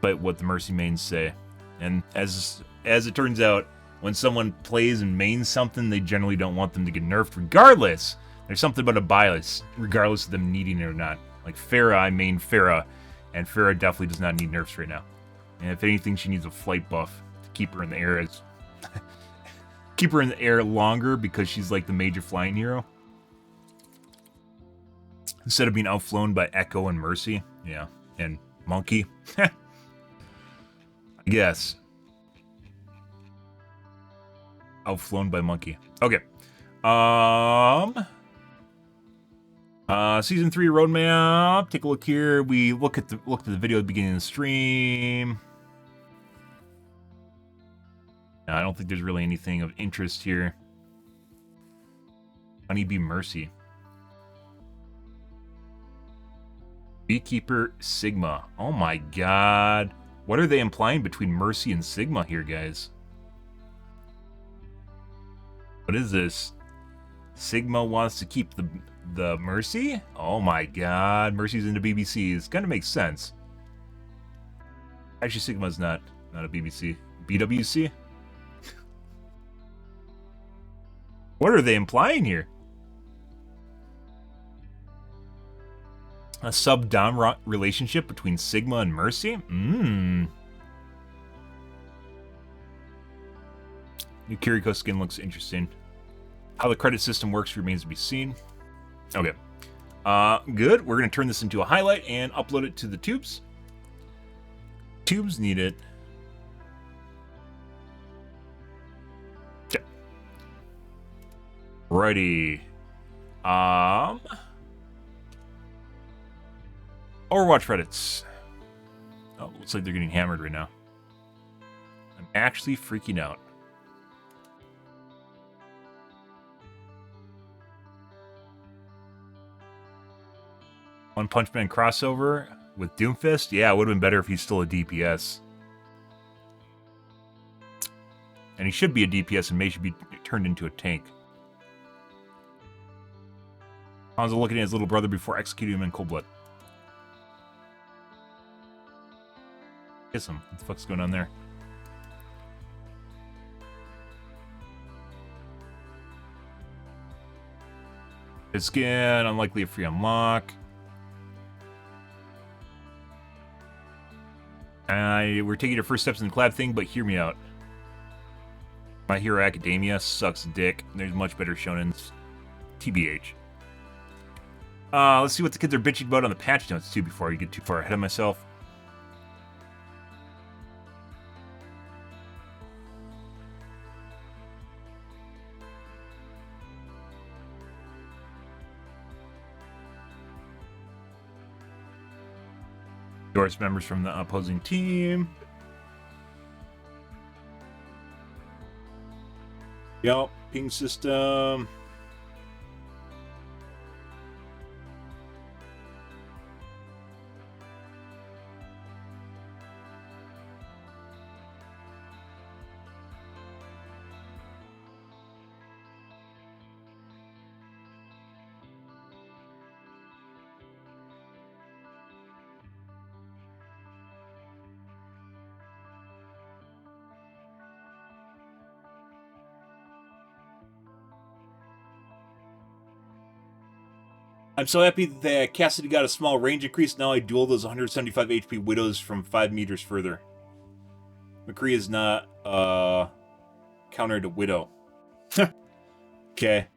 But what the Mercy mains say, and as it turns out, when someone plays and mains something, they generally don't want them to get nerfed regardless. There's something about a bias, regardless of them needing it or not. Like Pharah, I main Pharah, and Pharah definitely does not need nerfs right now. And if anything, she needs a flight buff to keep her in the air as keep her in the air longer because she's like the major flying hero. Instead of being outflown by Echo and Mercy. Yeah. And Monkey. I guess. Outflown by Monkey. Okay. Season 3 roadmap. Take a look here. We looked at the video at the beginning of the stream. I don't think there's really anything of interest here. Honeybee Mercy. Beekeeper Sigma. Oh my god. What are they implying between Mercy and Sigma here, guys? What is this? Sigma wants to keep the Mercy? Oh my god. Mercy's into BBCs. Kind of makes sense. Actually, Sigma's not a BBC. BWC? What are they implying here? A sub-dom relationship between Sigma and Mercy? New Kiriko skin looks interesting. How the credit system works remains to be seen. Okay. Good. We're going to turn this into a highlight and upload it to the tubes. Tubes need it. Okay. Righty. Overwatch credits. Oh, looks like they're getting hammered right now. I'm actually freaking out. One Punch Man crossover with Doomfist? Yeah, it would have been better if he's still a DPS. And he should be a DPS and May should be turned into a tank. Hanzo looking at his little brother before executing him in cold blood. Kiss him. What the fuck's going on there? His skin, unlikely a free unlock. We're taking our first steps in the collab thing, but hear me out. My Hero Academia sucks dick. There's much better shonens. TBH. Let's see what the kids are bitching about on the patch notes, too, before I get too far ahead of myself. Doors members from the opposing team. Yup, ping system. I'm so happy that Cassidy got a small range increase. Now I duel those 175 HP widows from 5 meters further. McCree is not counter to widow. Okay.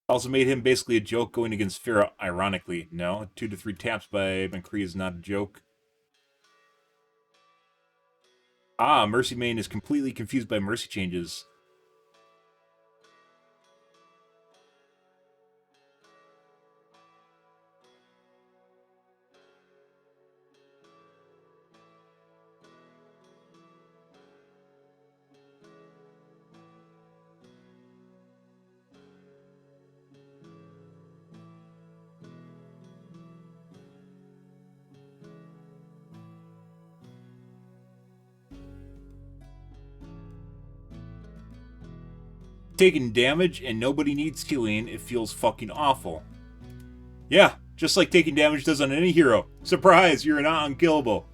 Also made him basically a joke going against Pharah, ironically. No, 2 to 3 taps by McCree is not a joke. Ah, Mercy main is completely confused by Mercy changes. Taking damage and nobody needs healing, it feels fucking awful. Yeah, just like taking damage does on any hero. Surprise, you're not unkillable.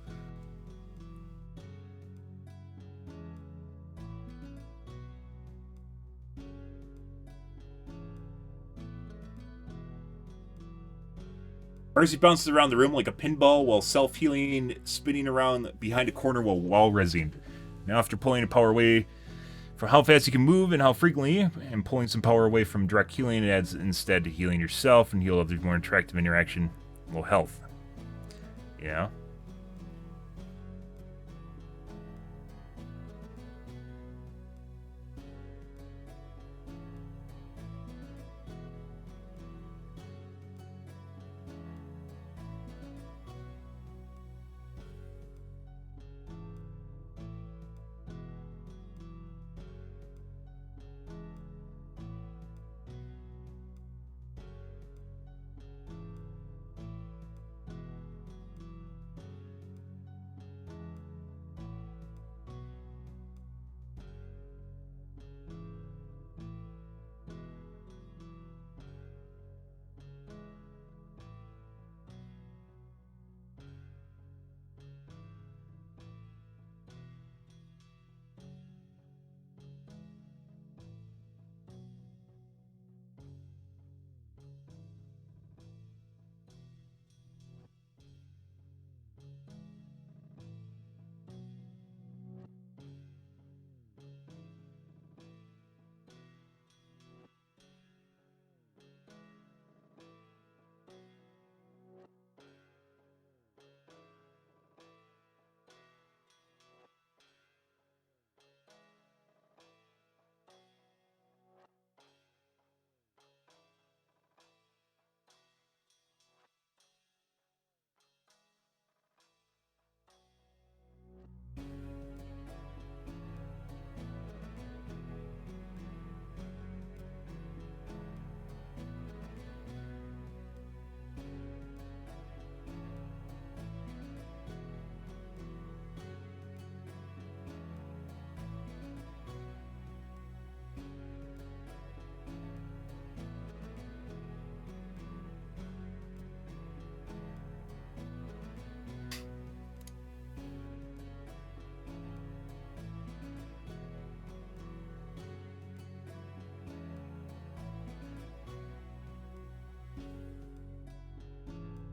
Mercy bounces around the room like a pinball while self-healing, spinning around behind a corner while wall-resing. Now after pulling a power away for how fast you can move and how frequently, and pulling some power away from direct healing, it adds instead to healing yourself and heal others more interactive interaction, low health. Yeah.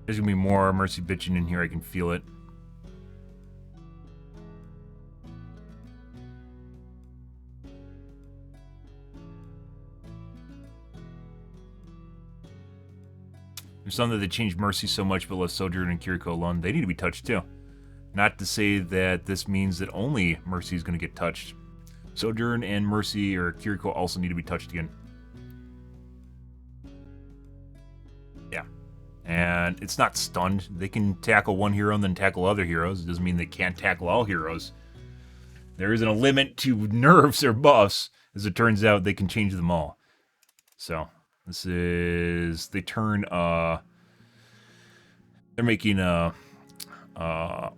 There's gonna be more Mercy bitching in here, I can feel it. There's some that they changed Mercy so much but left Sojourn and Kiriko alone. They need to be touched too. Not to say that this means that only Mercy is gonna get touched. Sojourn and Mercy or Kiriko also need to be touched again. Yeah. And it's not stunned. They can tackle one hero and then tackle other heroes. It doesn't mean they can't tackle all heroes. There isn't a limit to nerfs or buffs. As it turns out, they can change them all. So, this is... They turn, they're making a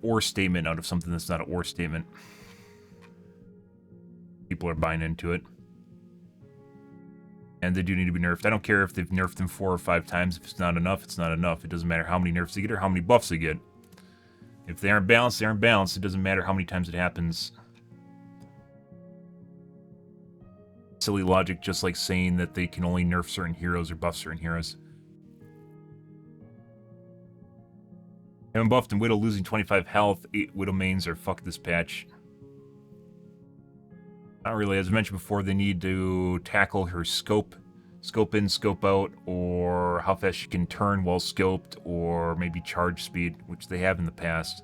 or statement out of something that's not an or statement. People are buying into it. And they do need to be nerfed. I don't care if they've nerfed them 4 or 5 times. If it's not enough, it's not enough. It doesn't matter how many nerfs they get or how many buffs they get. If they aren't balanced, they aren't balanced. It doesn't matter how many times it happens. Silly logic, just like saying that they can only nerf certain heroes or buff certain heroes. Haven't buffed and Widow losing 25 health. 8 Widow mains are fuck this patch. Not really. As I mentioned before, they need to tackle her scope. Scope in, scope out, or how fast she can turn while scoped, or maybe charge speed, which they have in the past.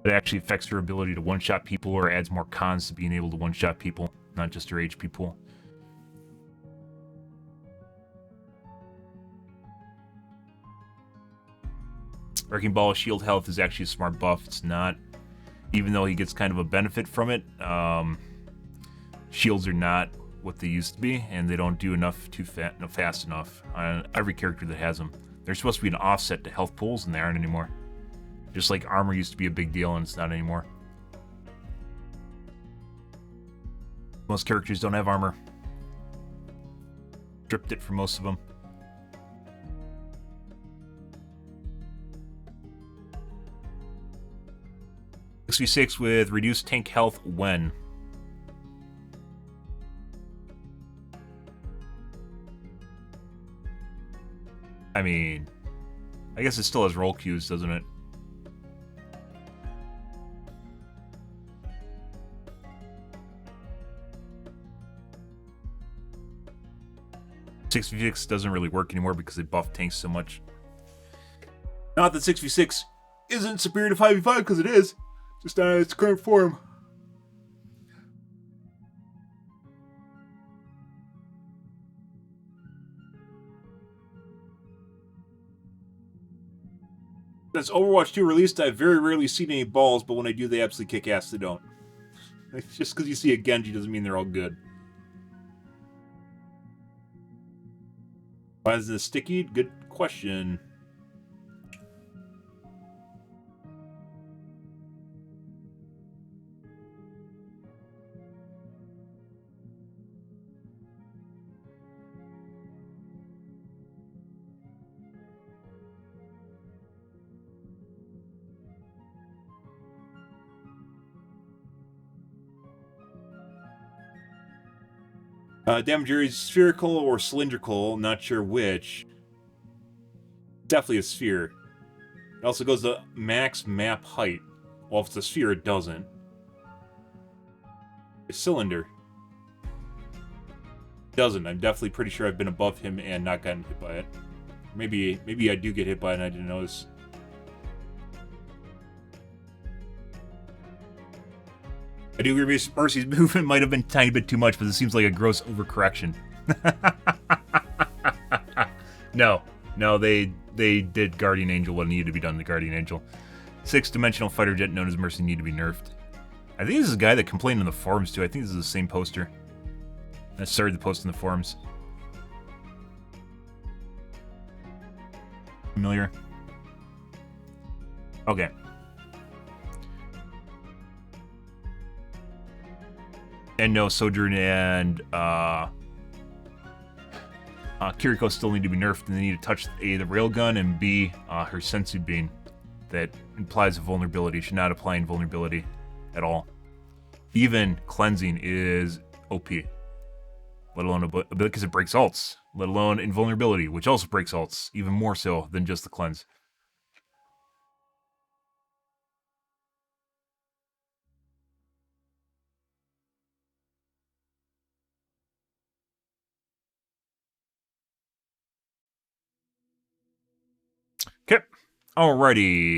It actually affects her ability to one-shot people or adds more cons to being able to one-shot people, not just her HP pool. Wrecking Ball shield health is actually a smart buff. It's not, even though he gets kind of a benefit from it. Shields are not what they used to be, and they don't do enough fast enough on every character that has them. There's supposed to be an offset to health pools, and they aren't anymore. Just like armor used to be a big deal, and it's not anymore. Most characters don't have armor. Stripped it for most of them. XV6 with reduced tank health when? I mean, I guess it still has roll queues, doesn't it? .6v6 doesn't really work anymore because they buff tanks so much. Not that 6v6 isn't superior to 5v5, because it is. Just not in its current form. Since Overwatch 2 released, I've very rarely seen any balls, but when I do, they absolutely kick ass. They don't. Just because you see a Genji doesn't mean they're all good. Why is this sticky? Good question. Damage area is spherical or cylindrical, not sure which. Definitely a sphere. It also goes to max map height. Well, if it's a sphere, it doesn't. A cylinder. Doesn't. I'm definitely pretty sure I've been above him and not gotten hit by it. Maybe I do get hit by it and I didn't notice. I do agree Mercy's movement might have been a tiny bit too much, but it seems like a gross overcorrection. No, they did Guardian Angel what needed to be done to Guardian Angel. 6-dimensional fighter jet known as Mercy need to be nerfed. I think this is a guy that complained in the forums too. I think this is the same poster. I started the post in the forums. Familiar? Okay. And no, Sojourn and Kiriko still need to be nerfed, and they need to touch A, the railgun, and B, her Senso Bean. That implies a vulnerability. Should not apply invulnerability at all. Even cleansing is OP. Let alone because it breaks ults. Let alone invulnerability, which also breaks ults, even more so than just the cleanse. Okay, alrighty.